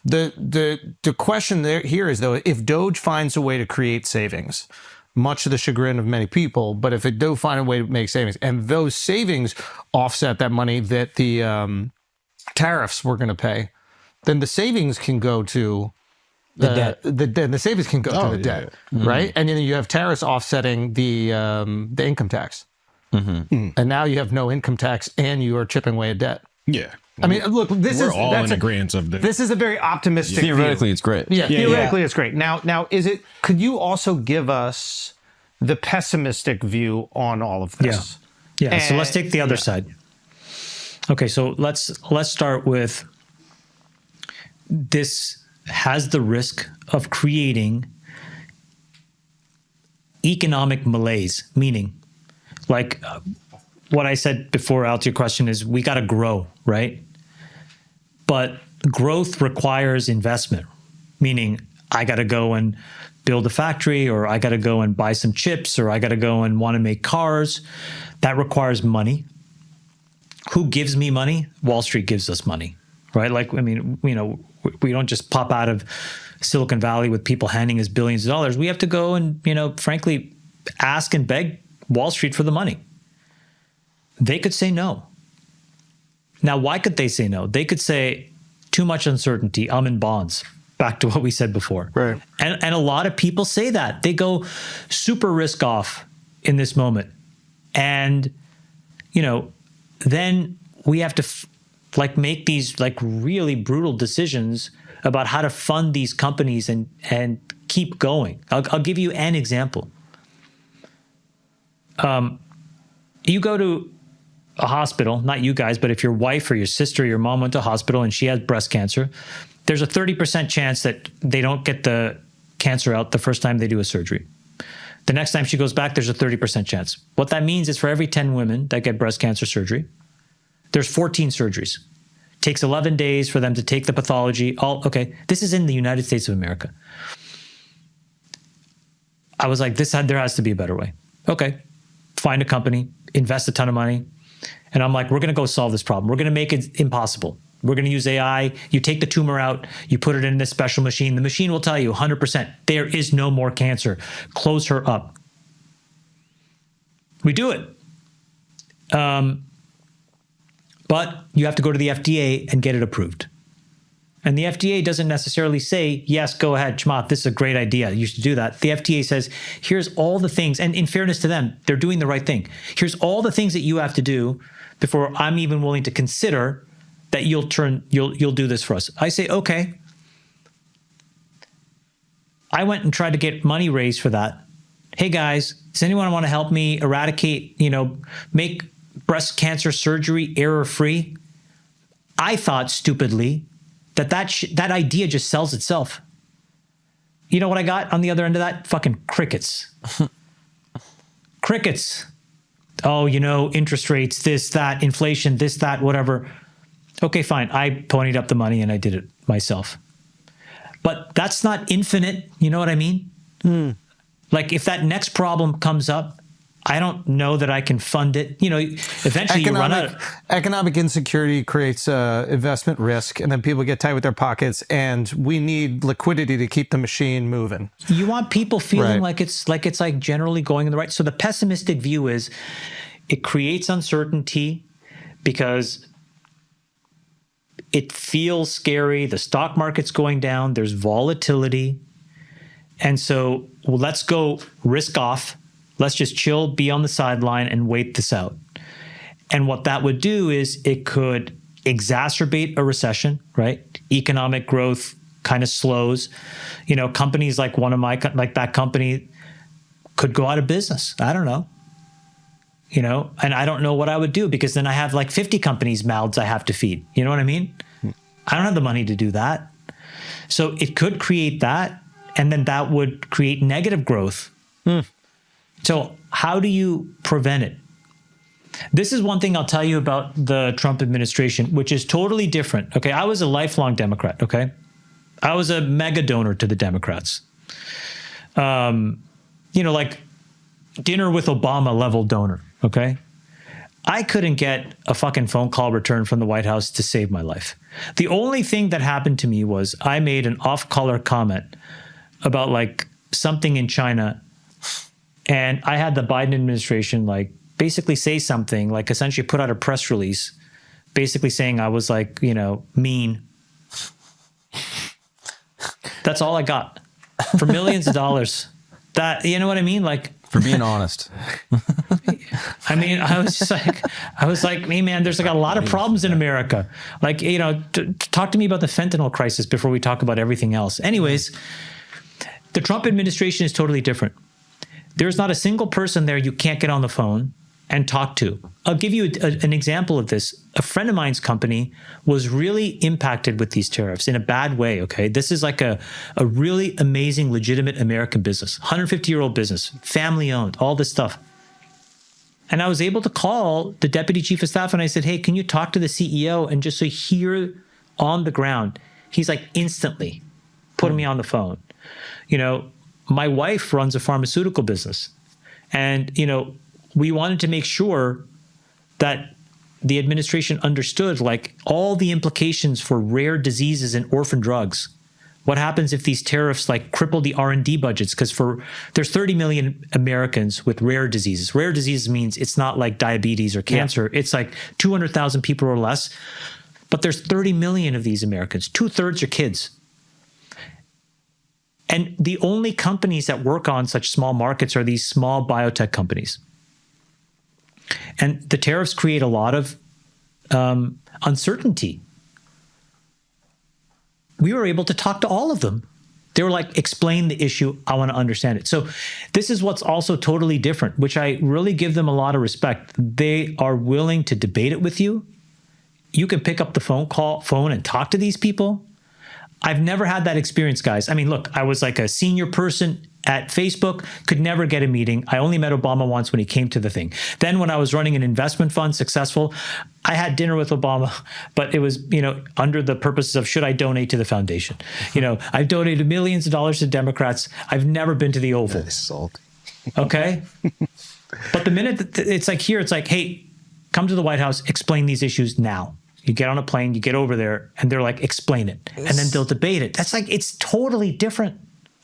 The question here is, though, if DOGE finds a way to create savings, much to the chagrin of many people, but if it do find a way to make savings, and those savings offset that money that the tariffs we're going to pay, then the savings can go to the debt. The savings can go to the debt, right? And then you have tariffs offsetting the income tax, and now you have no income tax, and you are chipping away at debt. Yeah. I mean, look, we're all in agreement of this. This is a very optimistic Theoretically, view. it's great. Yeah, theoretically, it's great. Now, could you also give us the pessimistic view on all of this? Yeah. So let's take the other side. Okay, so let's start with this has the risk of creating economic malaise, meaning like what I said before out to your question is we got to grow, right? But growth requires investment, meaning I got to go and build a factory, or I got to go and buy some chips, or I got to go and want to make cars. That requires money. Who gives me money? Wall Street gives us money, right? Like, I mean, you know, we don't just pop out of Silicon Valley with people handing us billions of dollars. We have to go and, you know, frankly, ask and beg Wall Street for the money. They could say no. Now, why could they say no? They could say, too much uncertainty, I'm in bonds. Back to what we said before. Right. And a lot of people say that. They go super risk off in this moment. And, you know, then we have to make these like really brutal decisions about how to fund these companies and keep going. I'll give you an example. You go to a hospital, not you guys, but if your wife or your sister or your mom went to a hospital and she has breast cancer, there's a 30% chance that they don't get the cancer out the first time they do a surgery. The next time she goes back, there's a 30% chance. What that means is for every 10 women that get breast cancer surgery, there's 14 surgeries. It takes 11 days for them to take the pathology. Okay, this is in the United States of America. I was like, there has to be a better way. Okay, find a company, invest a ton of money. And I'm like, we're going to go solve this problem. We're going to make it impossible. We're going to use AI. You take the tumor out, you put it in this special machine. The machine will tell you 100%, there is no more cancer. Close her up. We do it. But you have to go to the FDA and get it approved. And the FDA doesn't necessarily say, yes, go ahead, Chamath, this is a great idea. You should do that. The FDA says, here's all the things. And in fairness to them, they're doing the right thing. Here's all the things that you have to do before I'm even willing to consider that you'll do this for us. I say, okay. I went and tried to get money raised for that. Hey guys, does anyone want to help me eradicate, make breast cancer surgery error-free? I thought stupidly that idea just sells itself. You know what I got on the other end of that? Fucking crickets. Crickets. Oh, interest rates, this, that, inflation, this, that, whatever. Okay, fine. I ponied up the money and I did it myself. But that's not infinite. You know what I mean? Like if that next problem comes up, I don't know that I can fund it. Eventually you run out. Economic insecurity creates investment risk, and then people get tight with their pockets, and we need liquidity to keep the machine moving. You want people feeling like it's generally going in the right. So the pessimistic view is it creates uncertainty because it feels scary. The stock market's going down. There's volatility. And so let's go risk off. Let's just chill, be on the sideline, and wait this out. And what that would do is it could exacerbate a recession, right? Economic growth kind of slows. Companies like that company could go out of business. I don't know. And I don't know what I would do because then I have like 50 companies' mouths I have to feed. You know what I mean? I don't have the money to do that. So it could create that, and then that would create negative growth. So how do you prevent it? This is one thing I'll tell you about the Trump administration, which is totally different. Okay, I was a lifelong Democrat, okay? I was a mega donor to the Democrats. Like dinner with Obama level donor, okay? I couldn't get a fucking phone call returned from the White House to save my life. The only thing that happened to me was I made an off-color comment about like something in China, and I had the Biden administration like basically say something, like essentially put out a press release, basically saying I was like, you know, mean. That's all I got for millions of dollars. That, you know what I mean? Like, for being honest. I mean, I was like, hey man, there's like a lot of problems in America. Like, you know, talk to me about the fentanyl crisis before we talk about everything else. Anyways, the Trump administration is totally different. There's not a single person there you can't get on the phone and talk to. I'll give you an example of this. A friend of mine's company was really impacted with these tariffs in a bad way, okay? This is like a really amazing, legitimate American business, 150-year-old business, family-owned, all this stuff. And I was able to call the deputy chief of staff and I said, hey, can you talk to the CEO and just so hear on the ground? He's like instantly putting me on the phone. You know, my wife runs a pharmaceutical business and, you know, we wanted to make sure that the administration understood like all the implications for rare diseases and orphan drugs. What happens if these tariffs like cripple the R&D budgets? Because there's 30 million Americans with rare diseases. Rare diseases means it's not like diabetes or cancer. Yeah. It's like 200,000 people or less. But there's 30 million of these Americans. 2/3 are kids. And the only companies that work on such small markets are these small biotech companies. And the tariffs create a lot of uncertainty. We were able to talk to all of them. They were like, explain the issue. I want to understand it. So this is what's also totally different, which I really give them a lot of respect. They are willing to debate it with you. You can pick up the phone and talk to these people. I've never had that experience, guys. I mean, look, I was like a senior person at Facebook, could never get a meeting. I only met Obama once when he came to the thing. Then when I was running an investment fund, successful, I had dinner with Obama, but it was, you know, under the purposes of should I donate to the foundation? You know, I've donated millions of dollars to Democrats. I've never been to the Oval. That is salty. Okay? But the minute it's like here, it's like, hey, come to the White House, explain these issues now. You get on a plane, you get over there, and they're like, explain it. And then they'll debate it. That's like, it's totally different.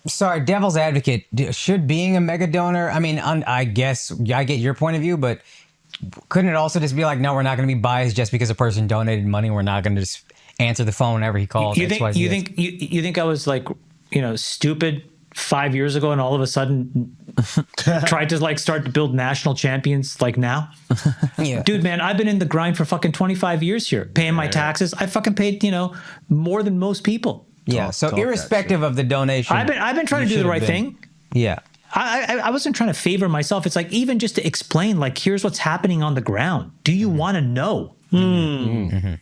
Sorry, devil's advocate, should being a mega donor, I mean, I guess I get your point of view, but couldn't it also just be like, no, we're not going to be biased just because a person donated money. We're not going to just answer the phone whenever he calls. You think I was like, you know, stupid 5 years ago and all of a sudden tried to like start to build national champions like now? Yeah. Dude, man, I've been in the grind for fucking 25 years here, paying my taxes. I fucking paid, you know, more than most people. Yeah. So irrespective of the donation, I've been trying to do the right thing. Yeah. I wasn't trying to favor myself. It's like, even just to explain, like, here's what's happening on the ground. Do you want to know? Mm-hmm.